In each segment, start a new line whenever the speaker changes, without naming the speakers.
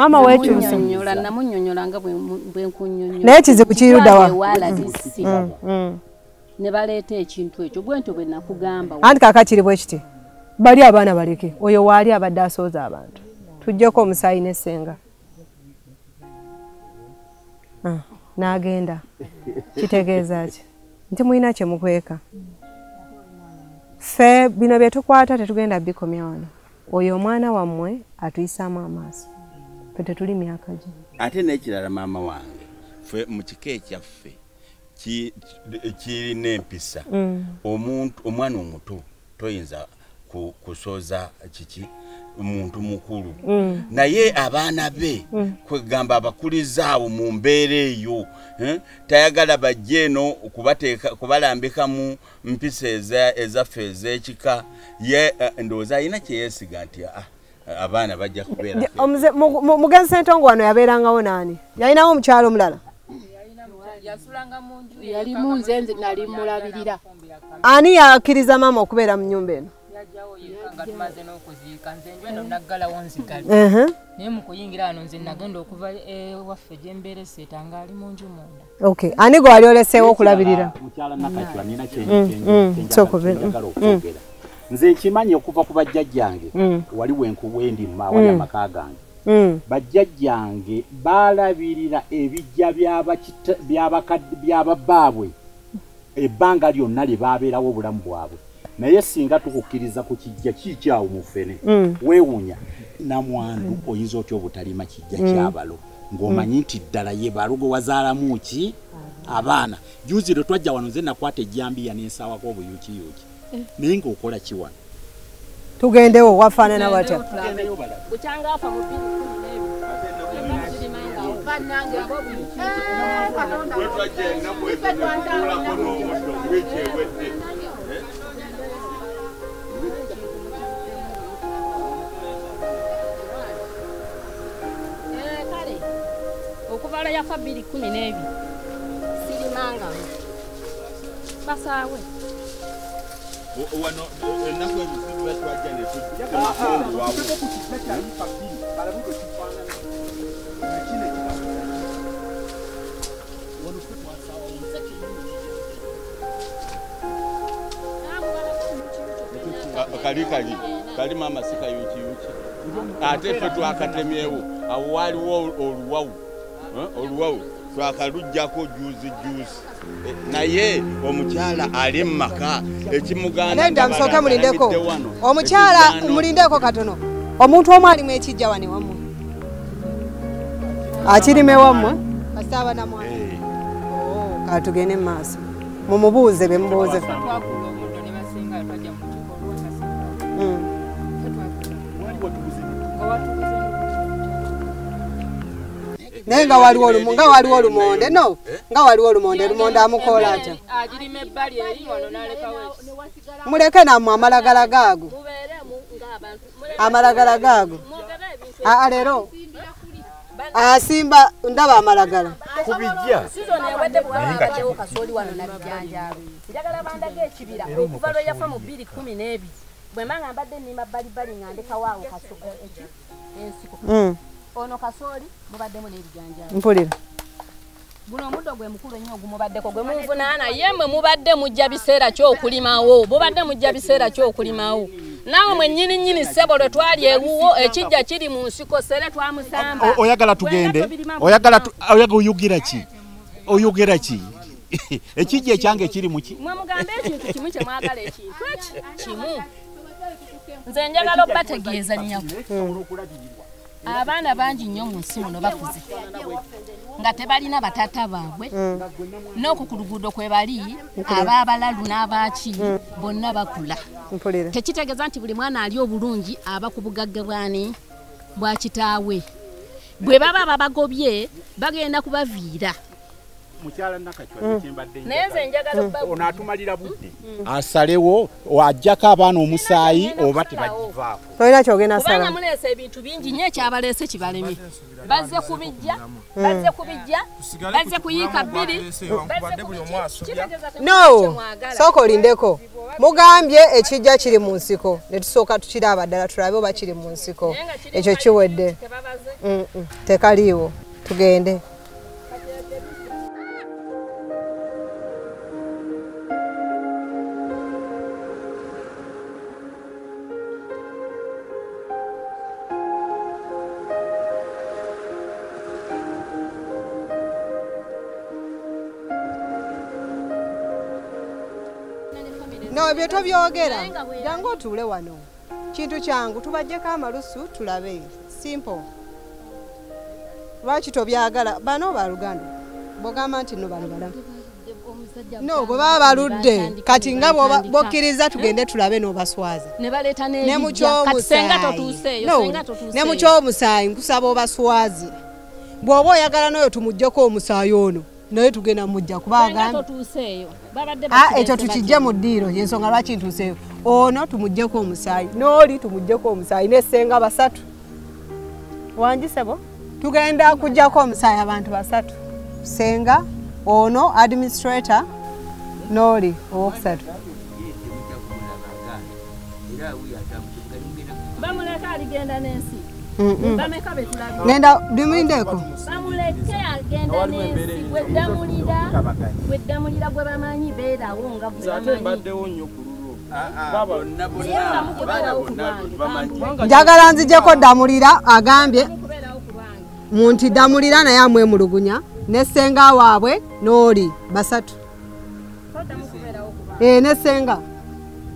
Mama wekyuse.
Namunnyonnyola nga bwe nkunnyonnyola.
Naye kizibu kirudawa.
Ne baleeta ekintu ekyo bwentyo bwe nakugamba.
Anti kakakiri bwe kiti. Bali abaana baleke. Oyo waali abadde asooza abantu. Tujjeko omusaayi n'essenga. N'agenda. Kitegeeza ki? Nti mulina kye mukweka. Ffe bino bye tukwata tetugenda bikomya wano. Oyo omwana wammwe atuyisaamu amaaso. Ffe tetuli myaka gye.
Ate n'ekirala maama wange ffe mu kika ekyaffe kirina empisa. Omwana omuto toyinza kusooza kiki omuntu mukulu. Naye abaana be kwegamba abakuliza awo mu mbeera eyo tayagala bajje eno kubalambika mu mpisa ezaffe ez'ekika ye ndowooza alina kye yeesiga nti abaana bajja kubeera.
Mugenzi Ssentongo wano yabeerangawo naani? Yalinawo omukyalo omulala?
Yasulanga mu nju yali mu nze nali mulabirira.
Ani yakkiriza maama okubeera mu nnyumba eno?
Yajjawo yekanga tumaze n'okuziika nze njweno naggalawo nzigale. Naye mu kuyingira wano nze nagenda okuva ewaffe gye mbeera Esseetanga ali mu nju munda.
Okay. Ani gwe wali oleseewo okulabirira?
Mukyala Nakacwa nina kyenjagala okwogera. Nze nkimanyi okuva ku bajjajjange waliwo enkuwendima wali amaka gange. Bajjajjange balabirira ebijja by'ababbaabwe ebbanga lyonna lye baabeerawo obulamu bwabwe. Naye singa tukukkiriza ku kijja kikyawo mu ffene weewuunya namwandu oyinza otya obutalima kijja kyabalo ng'omanyi nti ddala ye balugo wazaalamu ki abaana. Juzi lwe twajja wano nze nakwata ejjambiya n'ensaawako obuyuukiyuuki naye ng'okola ki wano?
Tugendewo wafaanana watya?
Bukyanga afa mu 2012. Okuvala yafa 2012 sirimanga basaawe wano ennaku ebizibu batwajja ne kali mama sika yuki ate ffe twakatemyewo awo waliwo oluwawu twakalujjako juzi naye omukyala ali mu maka ekimuganda
musooke mulindeko omukyala mulindeko katono omuntu omu alimu ekijja wane wammwe akirime wammwe kasita abanamwana katugende mu maaso mumubuuze be mubuuze Nenga waliwo olumonde no nga waliwo olumonde amukola atya
agirime ebbali eri wano n'alekawo
muleke namwe amalagala gaago leero asimba ndaba amalagala
kubijja
sizoni ewedde bwabaddewo kasooli wano nabijanjaabe njagala bandage ekibira okuva lwe yafa mu 2012 bwe manga mbadde nnima bbalibbali nga ndekawaawo ensiko ono kasooli mubaddemu n'ebijanjaabe
mpulira
guno omuddo gwe mukulu ennyo ogumubaddeko gwe munvunaana ye mwe mubadde mujja biseera ky'okulimawo naawe mwe nnyini ssebo lwe twali ewuwo ekijja kiri mu nsiko sere twamusamba
oyagala tugende oyagala oyogera ki ekijja ekyange kiri muki
mwe mugambe ekintu kimu kye mwagala ekintu kimu nze njagala obbategeeza nnyako abaana bangi nnyo mu nsi muno bakuze nga tebalina bataata baabwe n'okwo ku luguudo kwe bali ab'abalalu n'abaaki bonna bakula tekitegeeza nti buli mwana ali obulungi aba ku bugagga bwa kitaawe bwe baba babagobye bagenda kubaviira
mukyala Nakacwa kyembadde
nenze njagala bba
ono atumalira budde asalewo wajjako abaana omusaayi oba tebagivaako
tolina kyogenda sala
kubanga muleese ebintu bingi nnyo ekyabaleese kibalemi bazze kubijja bazze kuyiika bbiri
no sooka olindeko mugambye ekijja kiri mu nsiko ne tusooka tukiraba ddala tulabe oba kiri mu nsiko ekyo kiwedde tekaliiwo tugende no ebyo tobyogera jangu otuule wano kintu kyangu tubajjeko amalusu tulabe simple lwaki tobyagala bano baluganda bogamba nti no bano balamu no bwe baba baludde kati nga bokkiriza tugende tulabe n'obaswaza ne mukyomusaayi nkusaba obaswazi bw'oba oyagala n'oyo tumuggyeko omusaayi ono naye tugenda mujja kubagamba ekyo tukijje mu ddiiro yensonga lwaki ntuuseeyo ono tumuggyeko omusaayi n'oli tumuggyeko omusaayi n'essenga basatu wangisebo tugenda kuggyako omusaayi abantu basatu senga ono administrator n'oli owokusatu
bamuleka aligenda n'ensi bameka betulabye
ngenda dumindeko
bamuleke agenda n'ensi weddamulira gwe bamanyi beerawo nga
njagala nzijjeko ddamulira agambye munti ddamulira naye amwemulugunya n'essenga waabwe n'oli basatu n'essenga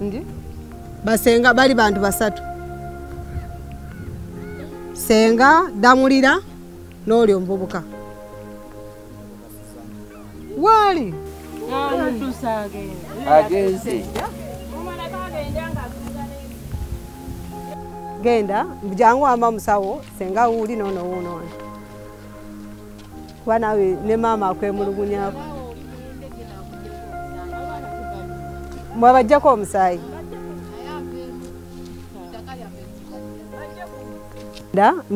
ndi basenga bali bantu basatu senga ddamulira n'oli omuvubuka waali
agenze
genda jangu wamba musawo senga wuuli noono wuuno wano kuba nawe ne maama akwemulugunyako mwabajjako omusaayi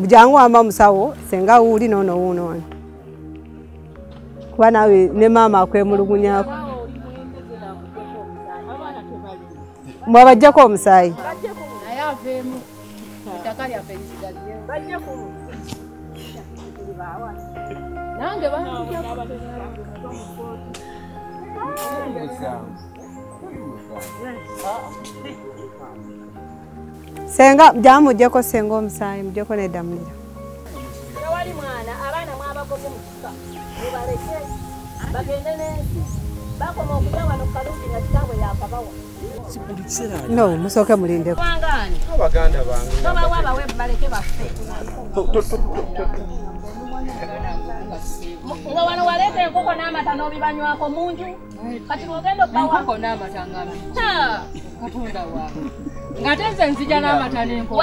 jangu wamba musawo senga wuuli noono wuuno wano kuba nawe ne maama akwemulugunyako mwabajjako omusaayi senga jamujjeko senga omusaayi mujjeko neddamulira
tewali mwana abaana mwabagobye mu kika mubaleke bagende n'ensi bakoma okuja wano ku kalungi nga kitabwe yakabawa
no musooke mulindeko
abaganda bange
tobawa bawe baleke baffe nga wano waleeta enkoko n'amata n'obibanywako munju kati ogenda obbawako n'amata ngambi katonda waawe nga tenze nzija n'amata n'enkoko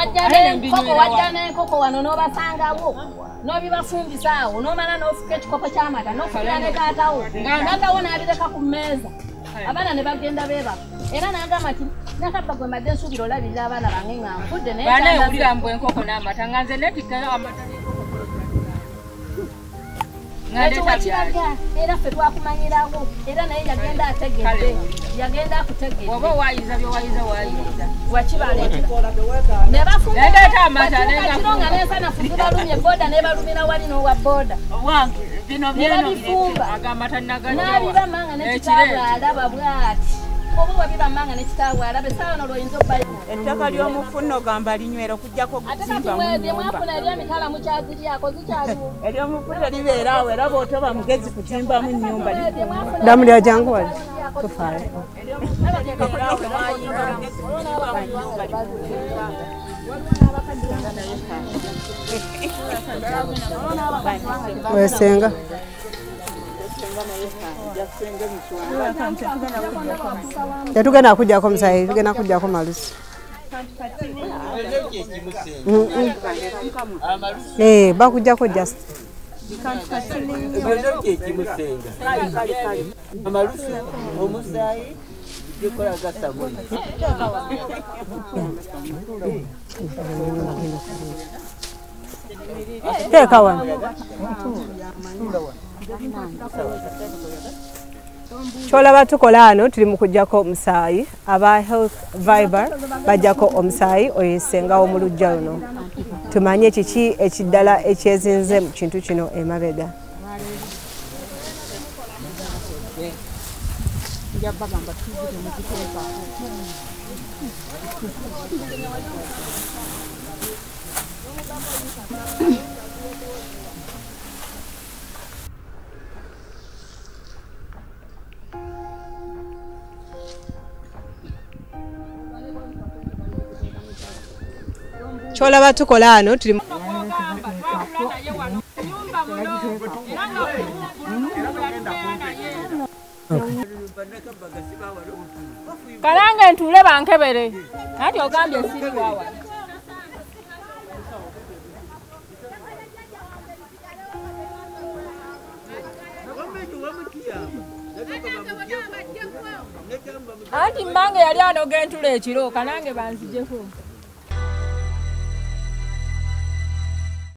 wajja n'enkoko wano n'obasangawo n'obibafumbisaawo n'omala n'ofuka ekikopo ky'amata n'ofukira ne taatawo taatawo n'abireka ku mmeeza abaana ne bagenda beeba era n'agamba nti nakabba gwe mbadde nsuubira olabirira abaana bange nga nfudde naye ewulira mbu enkoko n'amata nga nze netikkayo amata era ffe twakumanyirawo era naye yagenda ategedde yagenda akutegedde oba owayiza byowayiza wayiza wakibaleetera ne bafumbakiro nga nensanafu zibalumye boda nebalumira wali n'owa boda ne babifumba n'abibamanga nekitaawe alaba bwati oba wabibamanga nekitaawe alaba essaawa nolwoyinza obbayo
ettaka ly'omufunno gamba linywera okujjako okuzimba mu
nyumba mwafuna ery'emitala mukyaziriako zikyaliwo
ery'omufunno libeeraawo era bw'otoba mugezi kuzimbamu nnyumba
ddamulira jangu wali tufaayo wesenga tetugenda kujjako omusaayi tugenda kujjako malusi bakujjako just
Ebyo kyekimusenga. Amalusu, omusaayi, gikola gasabuni.
Teeka wano. Kyolaba tukola wano tuli mu kuggyako omusaayi. Aba Health Viber bajjako omusaayi oyesengawo mu luggya luno. Tumanye kiki ekiddala ekyezinze mu kintu kino emabega. Kyolaba tukola wano tuli
Kalange ntule bankebere. Ati ogambye siri wawa. Anti mbange yali anogentula ekiro kalange banzijeko.